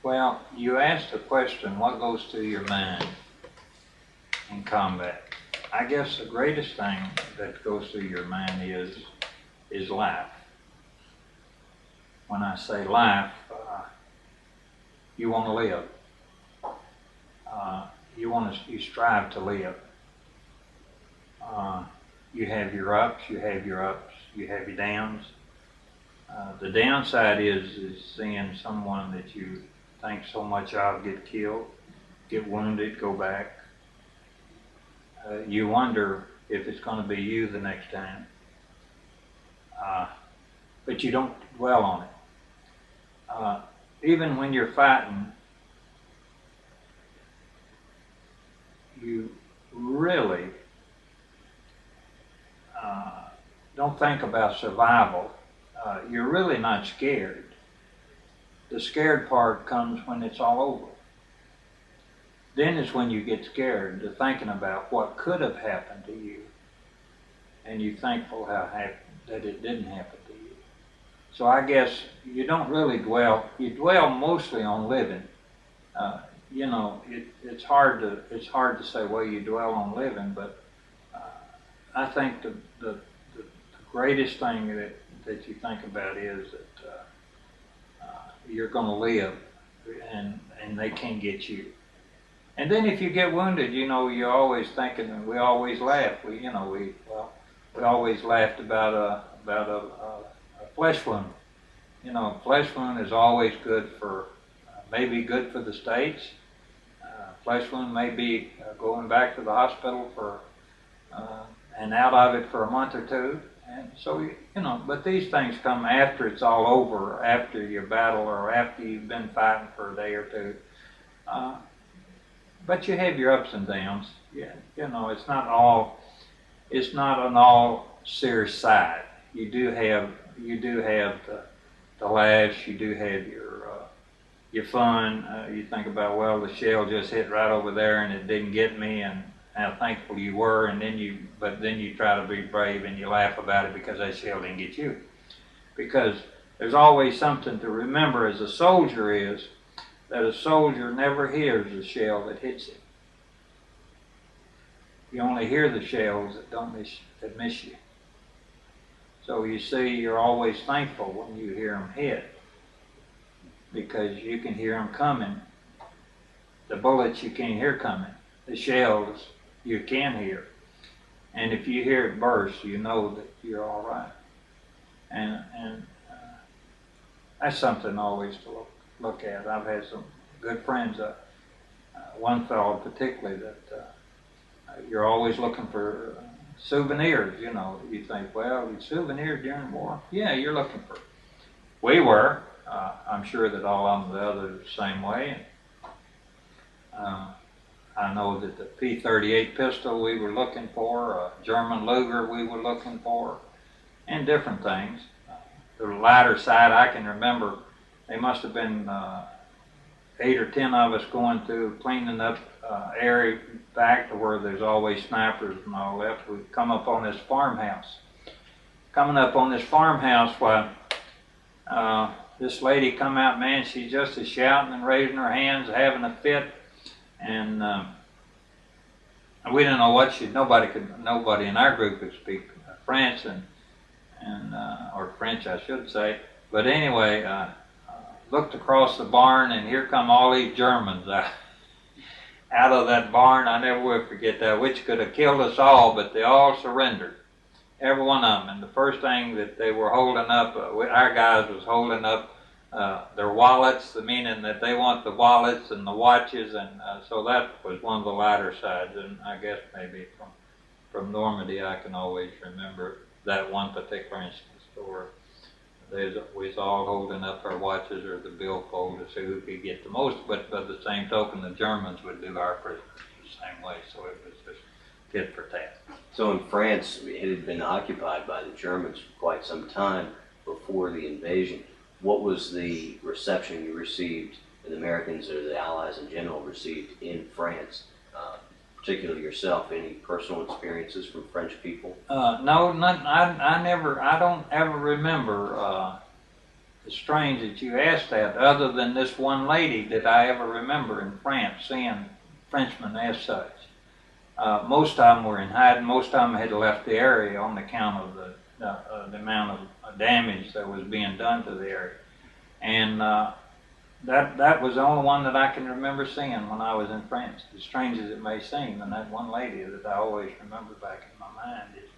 Well, you asked the question, what goes through your mind in combat? I guess the greatest thing that goes through your mind is life. When I say life, you want to live. You strive to live. You have your ups, you have your downs. The downside is seeing someone that you think so much of get killed, get wounded, go back. You wonder if it's going to be you the next time. But you don't dwell on it. Even when you're fighting, you really don't think about survival. You're really not scared. The scared part comes when it's all over. Then is when you get scared, to thinking about what could have happened to you, and you're thankful that it didn't happen to you. So I guess you don't really dwell. You dwell mostly on living. You know, it's hard to say, well, you dwell on living, but I think the greatest thing that you think about is that you're going to live, and they can't get you. And then if you get wounded, you know, you're always thinking, and we always laugh. We always laughed about a flesh wound. You know, flesh wound is always good for, maybe good for the States. Flesh wound may be going back to the hospital for, and out of it for a month or two. And so, you know, but these things come after it's all over, after your battle or after you've been fighting for a day or two. But you have your ups and downs. Yeah, you know, it's not an all serious side. You do have the laughs. You do have your fun. You think about, well, the shell just hit right over there and it didn't get me, and how thankful you were. And then you try to be brave and you laugh about it because that shell didn't get you. Because there's always something to remember as a soldier is that a soldier never hears the shell that hits him. You only hear the shells that miss you. So you see, you're always thankful when you hear them hit, because you can hear them coming. The bullets you can't hear coming. The shells you can hear. And if you hear it burst, you know that you're all right. And that's something always to look at. I've had some good friends, one fellow particularly, that you're always looking for souvenirs. You know, you think, well, souvenirs during the war? Yeah, you're looking for. We were. I'm sure that all of the others the same way. I know that the P-38 pistol we were looking for, a German Luger we were looking for, and different things. The lighter side, I can remember, they must have been 8 or 10 of us going through cleaning up area back to where there's always snipers and all that. We come up on this farmhouse. Coming up on this farmhouse, why this lady come out, man, she's just shouting and raising her hands, having a fit, and we didn't know what nobody in our group could speak French or French, I should say. But anyway, looked across the barn, and here come all these Germans out of that barn. I never will forget that, which could have killed us all, but they all surrendered, every one of them. And the first thing that they were holding up, our guys was holding up their wallets, meaning that they want the wallets and the watches, and so that was one of the lighter sides. And I guess maybe from Normandy, I can always remember that one particular instance where we was all holding up our watches or the billfold to see who could get the most. But by the same token, the Germans would do our prisoners the same way. So it was just tit for tat. So in France, it had been occupied by the Germans for quite some time before the invasion. What was the reception you received, and the Americans or the Allies in general received in France? Particularly yourself, any personal experiences from French people? No, I don't ever remember it's strange that you asked that. Other than this one lady that I ever remember in France seeing Frenchmen as such. Most of them were in hiding. Most of them had left the area on account of the amount of damage that was being done to the area. And that was the only one that I can remember seeing when I was in France. As strange as it may seem, and that one lady that I always remember back in my mind is,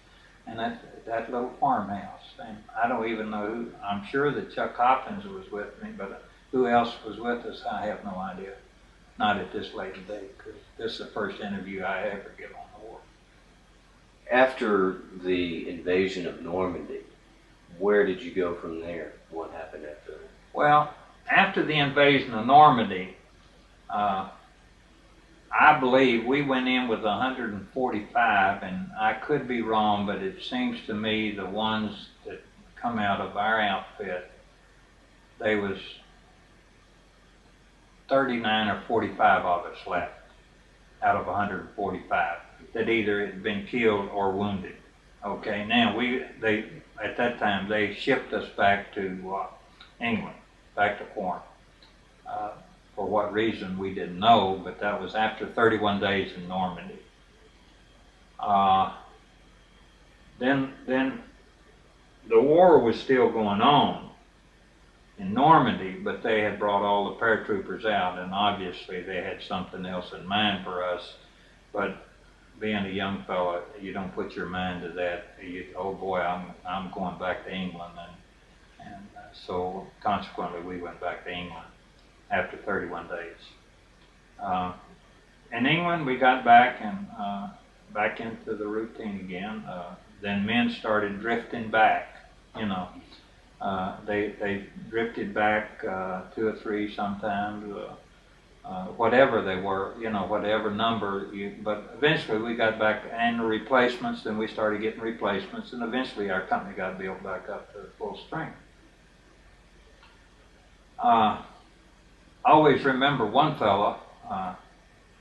and that little farmhouse. And I don't even know who. I'm sure that Chuck Hopkins was with me, but who else was with us, I have no idea. Not at this late date, because this is the first interview I ever give on the war. After the invasion of Normandy, where did you go from there? What happened after that? Well, after the invasion of Normandy, I believe we went in with 145, and I could be wrong, but it seems to me the ones that come out of our outfit, they was 39 or 45 of us left out of 145 that either had been killed or wounded. Okay, now at that time they shipped us back to England, back to Corinth. For what reason we didn't know, but that was after 31 days in Normandy. Then the war was still going on in Normandy, but they had brought all the paratroopers out, and obviously they had something else in mind for us. But being a young fella, you don't put your mind to that. Oh boy, I'm going back to England, and so consequently we went back to England after 31 days. In England, we got back and back into the routine again. Then men started drifting back. They drifted back 2 or 3 sometimes, whatever they were, whatever number. But eventually we got back, and the replacements. Then we started getting replacements, and eventually our company got built back up to full strength. I always remember one fellow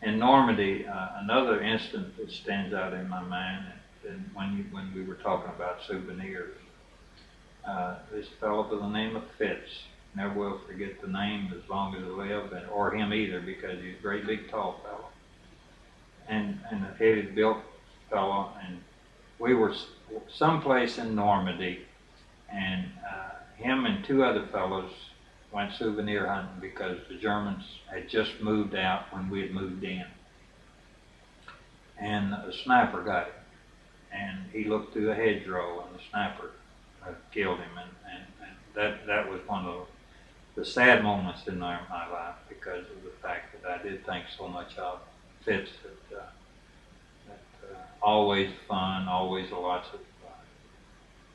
in Normandy. Another instance that stands out in my mind, and when we were talking about souvenirs. This fellow by the name of Fitz. Never will forget the name as long as I live, or him either, because he's a great big tall fellow, and a heavy built fellow. And we were someplace in Normandy, and him and 2 other fellows went souvenir hunting because the Germans had just moved out when we had moved in. And a sniper got him, and he looked through a hedgerow, and the sniper killed him, and that was one of the sad moments in my life, because of the fact that I did think so much of Fitz. That always fun, always lots of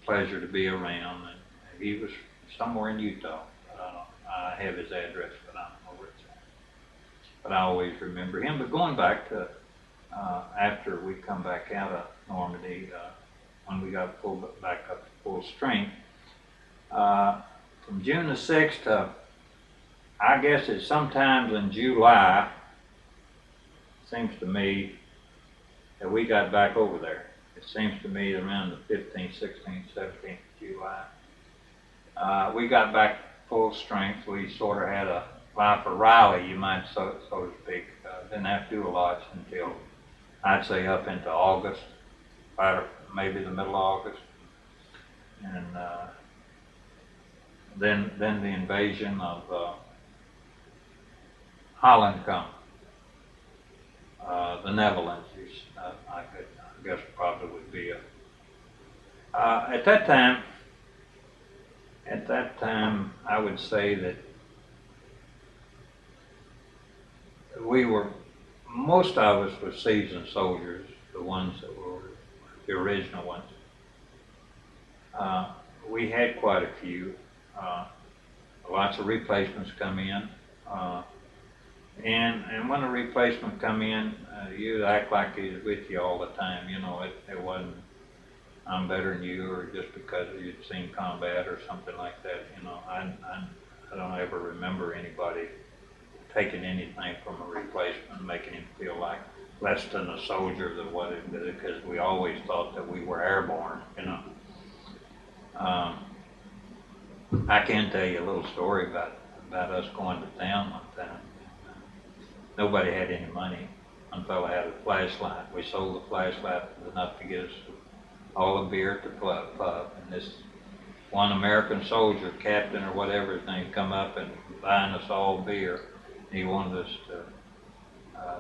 pleasure to be around, and he was somewhere in Utah. I have his address, but I don't know where it's at. But I always remember him. But going back to after we come back out of Normandy, when we got pulled back up to full strength, from June the 6th to, I guess it's sometimes in July, seems to me, that we got back over there. It seems to me around the 15th, 16th, 17th of July. We got back full strength. We sort of had a life of Riley, you might so to speak. Didn't have to do a lot until, I'd say, up into August, maybe the middle of August. And then the invasion of Holland come. The Netherlands, I guess probably would be at that time, I would say that most of us were seasoned soldiers, the ones that were the original ones. We had quite a few. Lots of replacements come in. And when a replacement come in, you'd act like he's with you all the time. It wasn't, I'm better than you, or just because you'd seen combat or something like that. I don't ever remember anybody taking anything from a replacement and making him feel like less than a soldier, because we always thought that we were airborne. I can tell you a little story about us going to town one time. Nobody had any money. One fellow had a flashlight. We sold the flashlight enough to get us all the beer at the pub. And this one American soldier, captain or whatever his name, come up and buying us all beer. He wanted us to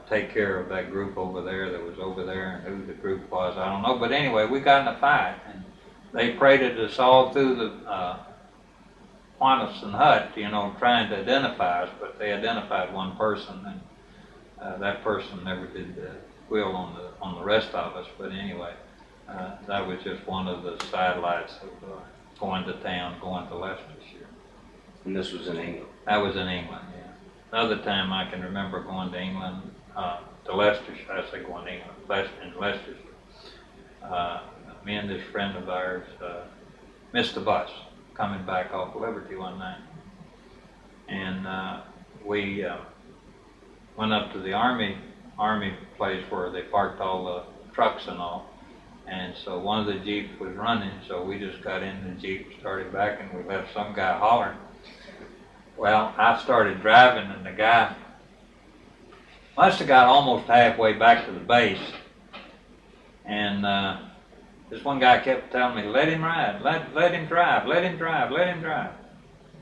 take care of that group over there that was over there, and who the group was, I don't know. But anyway, we got in a fight, and they paraded us all through the Quanison hut, you know, trying to identify us, but they identified one person, and that person never did the quill on the rest of us. But anyway, that was just one of the sidelights of going to town, going to Leicestershire. And this was in England? That was in England, yeah. Another time I can remember going to England, to Leicestershire. I say going to England, in Leicestershire. Me and this friend of ours missed the bus coming back off Liberty one night. And we went up to the army place where they parked all the trucks and all. And so one of the Jeeps was running, so we just got in the Jeep, started back, and we left some guy hollering. Well, I started driving, and the guy must have got almost halfway back to the base. And this one guy kept telling me, let him ride, let him drive, let him drive, let him drive.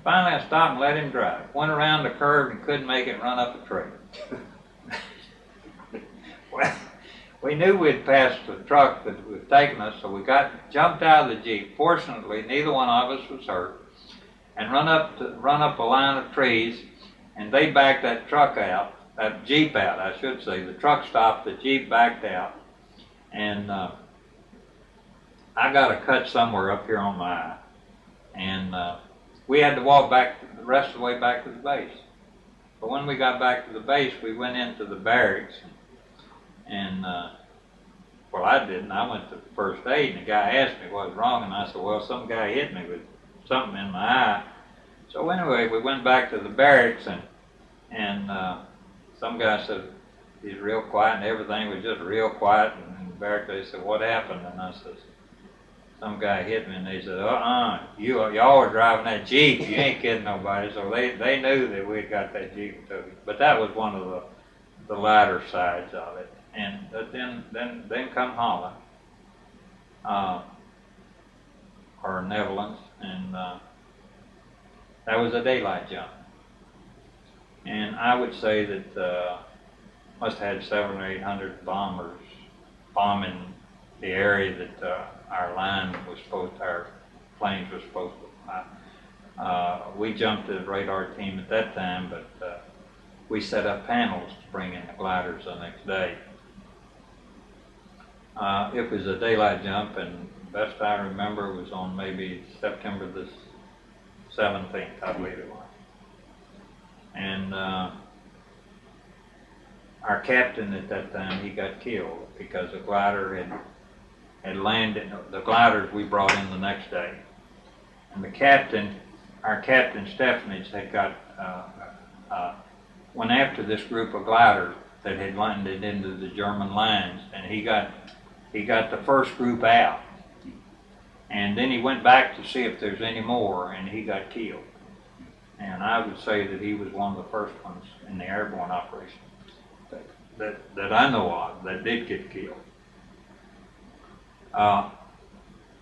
Finally, I stopped and let him drive. Went around the curve and couldn't make it, run up a tree. Well, we knew we'd passed the truck that was taking us, so we jumped out of the Jeep. Fortunately, neither one of us was hurt, and run up a line of trees, and they backed that truck out, that Jeep out, I should say. The truck stopped, the Jeep backed out, and I got a cut somewhere up here on my eye, and we had to walk back the rest of the way back to the base. But when we got back to the base, we went into the barracks, and well, I didn't. I went to first aid, and the guy asked me what was wrong, and I said, well, some guy hit me with something in my eye. So anyway, we went back to the barracks, and some guy said, he's real quiet, and everything was just real quiet. And in the barracks, they said, what happened? And I said, some guy hit me, and they said, y'all were driving that Jeep. You ain't kidding nobody. So they knew that we had got that Jeep too. But that was one of the lighter sides of it. And then come Holland, or Netherlands, and that was a daylight jump. And I would say that must have had 700 or 800 bombers bombing the area that our planes were supposed to fly. We jumped the radar team at that time, but we set up panels to bring in the gliders the next day. It was a daylight jump, and best I remember was on maybe September the 17th, I believe it was. And our captain at that time, he got killed because the glider had landed. The gliders we brought in the next day, and our captain Stefanich had went after this group of gliders that had landed into the German lines, and he got the first group out, and then he went back to see if there's any more, and he got killed. And I would say that he was one of the first ones in the airborne operation that I know of that did get killed.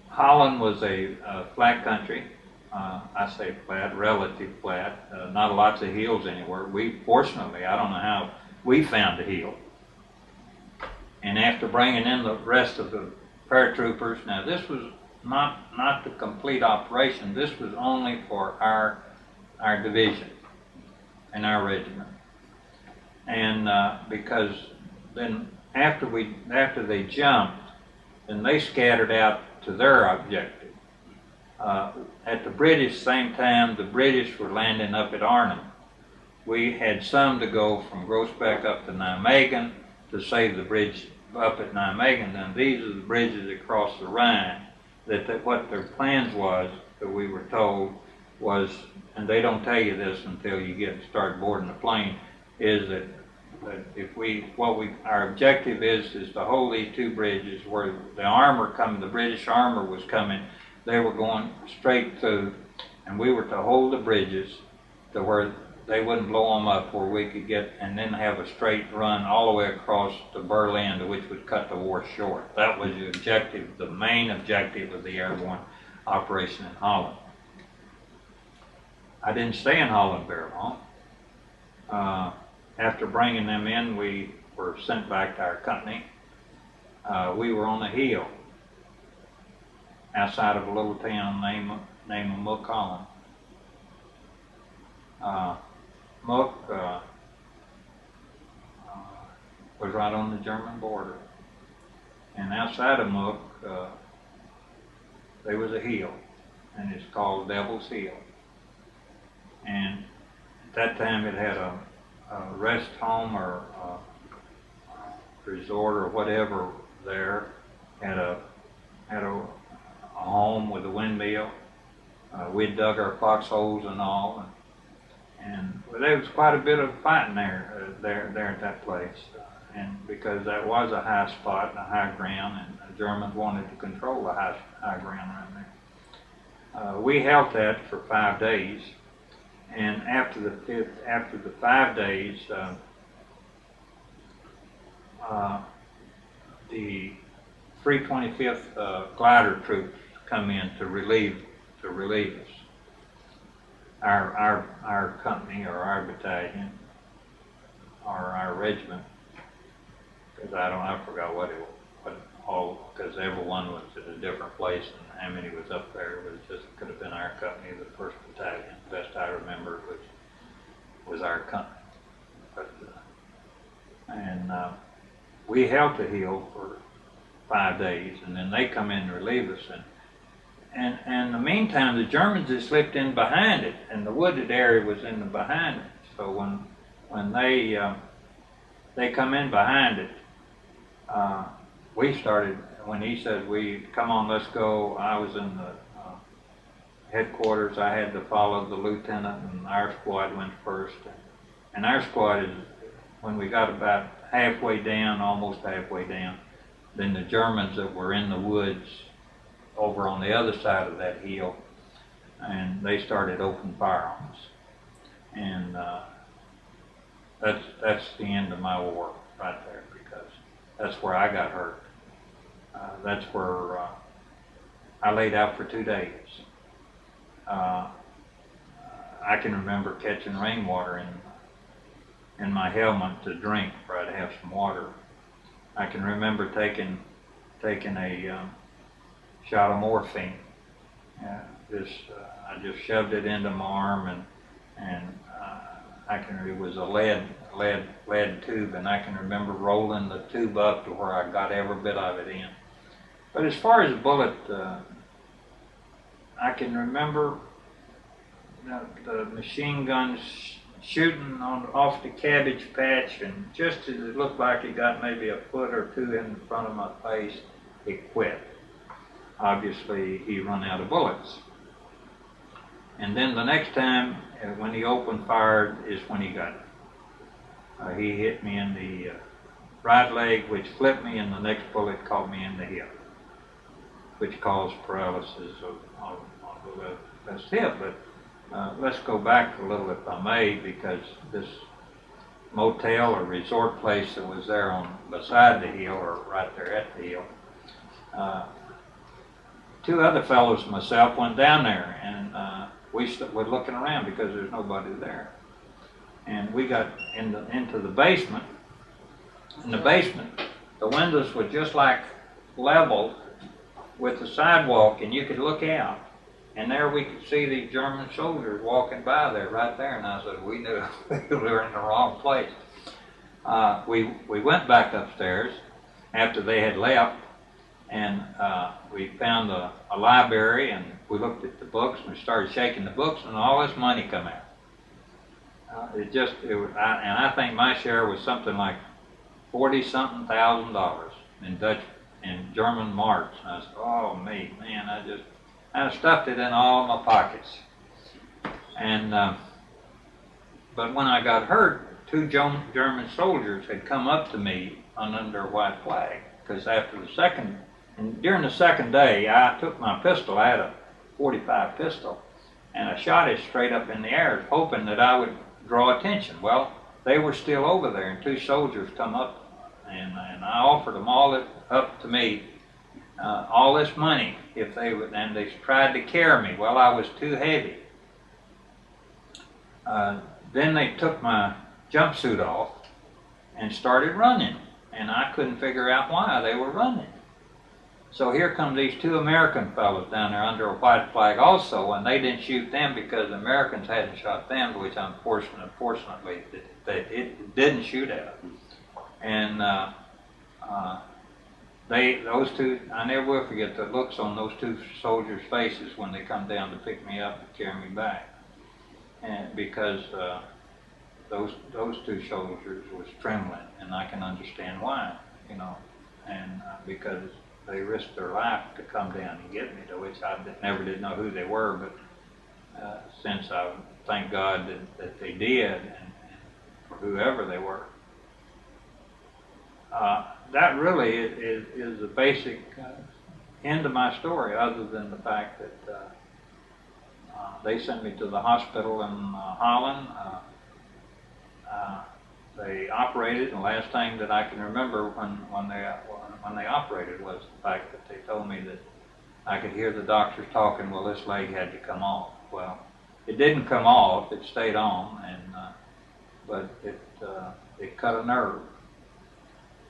Holland was a flat country. I say flat, relative flat. Not lots of hills anywhere. Fortunately, I don't know how we found a hill. And after bringing in the rest of the paratroopers, now this was not the complete operation. This was only for our division and our regiment. And because then after they jumped, then they scattered out to their objective. At the British, same time, the British were landing up at Arnhem. We had some to go from Groesbeck up to Nijmegen to save the bridge up at Nijmegen. And these are the bridges across the Rhine. What their plans was, that we were told, was, and they don't tell you this until you start boarding the plane, is that our objective is to hold these two bridges where the British armor was coming. They were going straight through, and we were to hold the bridges to where they wouldn't blow them up, where we could get, and then have a straight run all the way across to Berlin, which would cut the war short. That was the objective, the main objective of the airborne operation in Holland. I didn't stay in Holland very long. After bringing them in, we were sent back to our company. We were on a hill outside of a little town named Mook Holland. Mook was right on the German border, and outside of Mook there was a hill, and it's called Devil's Hill. And at that time it had a rest home or a resort or whatever there. Had a home with a windmill. We'd dug our foxholes and all, and there was quite a bit of fighting there at that place, and because that was a high spot, a high ground, and the Germans wanted to control the high ground around there. We held that for 5 days, and after the 5 days, the 325th glider troops come in to relieve us. Our company or our battalion or our regiment, because I forgot what all, because everyone was at a different place and how many was up there. It was just, could have been our company, the 1st Battalion. Best I remember was our company. But, we held the hill for 5 days, and then they come in to relieve us. And in the meantime, the Germans had slipped in behind it, and the wooded area was in the behind it. So when they come in behind it, we started. When he said, come on, let's go. I was in the headquarters. I had to follow the lieutenant, and our squad went first. And our squad is, when we got about halfway down, almost halfway down, then the Germans that were in the woods over on the other side of that hill, and they started open fire on us. And that's the end of my war right there, because that's where I got hurt. That's where I laid out for 2 days. I can remember catching rainwater in my helmet to drink, for I'd have some water. I can remember taking a shot of morphine. I just shoved it into my arm, and it was a lead tube, and I can remember rolling the tube up to where I got every bit of it in. But as far as a bullet, I can remember the machine guns shooting off the cabbage patch, and just as it looked like it got maybe a foot or two in front of my face, it quit. Obviously, he run out of bullets. And then the next time, when he opened fire, is when he got it. He hit me in the right leg, which flipped me, and the next bullet caught me in the hip, which caused paralysis of the left hip. But let's go back a little, if I may, because this motel or resort place that was there beside the hill, or right there at the hill, 2 other fellows and myself went down there, and we were looking around because there's nobody there. And we got into the basement. In the basement, the windows were just like leveled with the sidewalk, and you could look out. And there we could see the German soldiers walking by there, right there. And I said, we knew we were in the wrong place. We went back upstairs after they had left, and we found a library, and we looked at the books, and we started shaking the books, and all this money come out. And I think my share was something like $40-something thousand in German marks. And I said, oh man, I stuffed it in all my pockets. And but when I got hurt, 2 German soldiers had come up to me under a white flag, because during the second day, I took my pistol. I had a .45 pistol, and I shot it straight up in the air, hoping that I would draw attention. Well, they were still over there, and two soldiers come up, and I offered them up to me all this money if they would, and they tried to carry me. Well, I was too heavy. Then they took my jumpsuit off and started running, and I couldn't figure out why they were running. So here come these two American fellows down there under a white flag also, and they didn't shoot them because the Americans hadn't shot them, which unfortunately it didn't shoot at them. And those two, I never will forget the looks on those two soldiers' faces when they come down to pick me up and carry me back, and because those two soldiers was trembling, and I can understand why, and because they risked their life to come down and get me, to which I never did know who they were, but since I thank God that they did, and for whoever they were. That really is the basic end of my story, other than the fact that they sent me to the hospital in Holland. They operated, and the last thing that I can remember when they operated was the fact that they told me that I could hear the doctors talking, well, this leg had to come off. Well, it didn't come off, it stayed on, but it cut a nerve.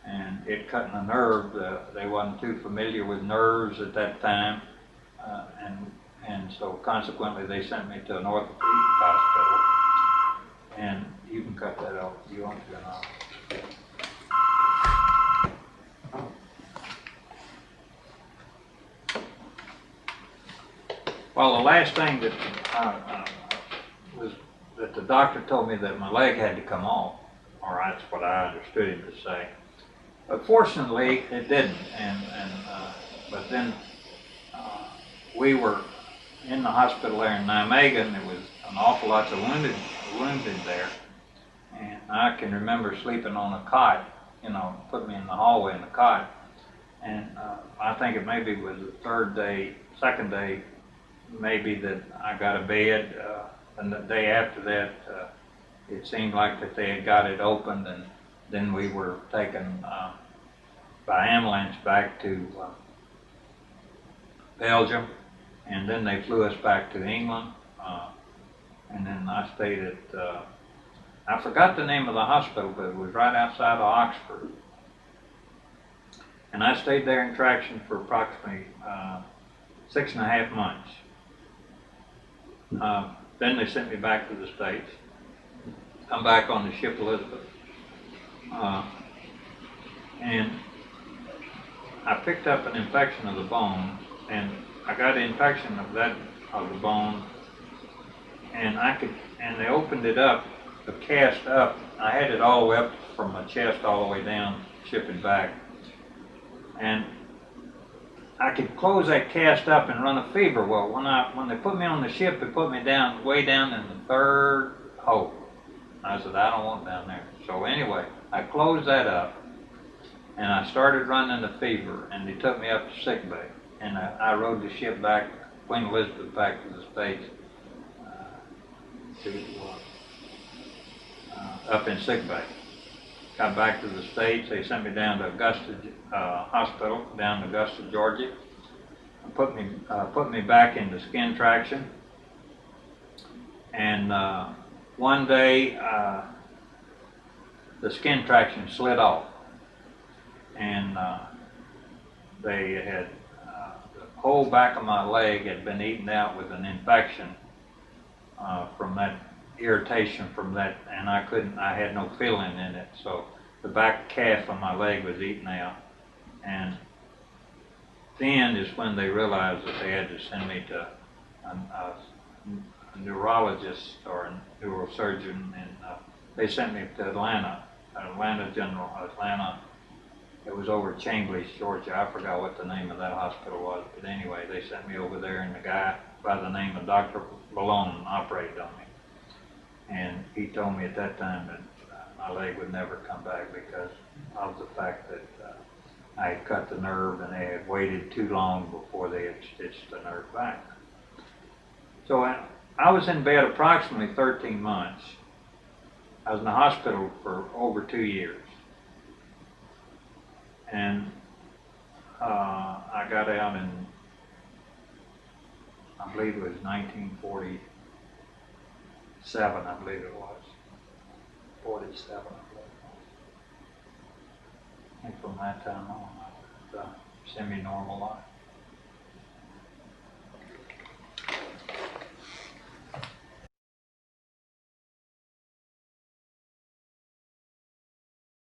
And it cutting a nerve, they wasn't too familiar with nerves at that time, and so consequently they sent me to an orthopedic hospital. And you can cut that out if you want to or not. Well, the last thing that was that the doctor told me that my leg had to come off, or that's what I understood him to say. But fortunately, it didn't. But then we were in the hospital there in Nijmegen. There was an awful lot of wounded there, and I can remember sleeping on a cot. Put me in the hallway in a cot, and I think it maybe was the second day, maybe that I got a bed, and the day after that, it seemed like that they had got it opened, and then we were taken by ambulance back to Belgium, and then they flew us back to England, and then I stayed at, I forgot the name of the hospital, but it was right outside of Oxford. And I stayed there in traction for approximately 6.5 months. Then they sent me back to the States. I'm back on the ship Elizabeth. And I picked up an infection of the bone, and I got an infection of the bone, and they opened it up, the cast up. I had it all the way up from my chest all the way down, shipping back. And I could close that cast up and run a fever. Well, when they put me on the ship, they put me way down in the third hole. I said, I don't want down there. So anyway, I closed that up, and I started running the fever, and they took me up to sick bay. And I rode the ship back, Queen Elizabeth, back to the States, up in sick bay. Got back to the States. They sent me down to Augusta Hospital, down in Augusta, Georgia. Put me back into skin traction. And one day, the skin traction slid off, and they had the whole back of my leg had been eaten out with an infection from that irritation from that, and I had no feeling in it, so the back calf of my leg was eaten out. And then is when they realized that they had to send me to a neurologist or a neurosurgeon, and they sent me to Atlanta. It was over Chamblee, Georgia. I forgot what the name of that hospital was, but anyway, they sent me over there, and the guy by the name of Dr. Bowman operated on me. And he told me at that time that my leg would never come back because of the fact that I had cut the nerve, and they had waited too long before they had stitched the nerve back. So I was in bed approximately 13 months. I was in the hospital for over 2 years. And I got out in, I believe it was 1947, I believe it was. 47, I believe it was. And from that time on, I lived a semi-normal life.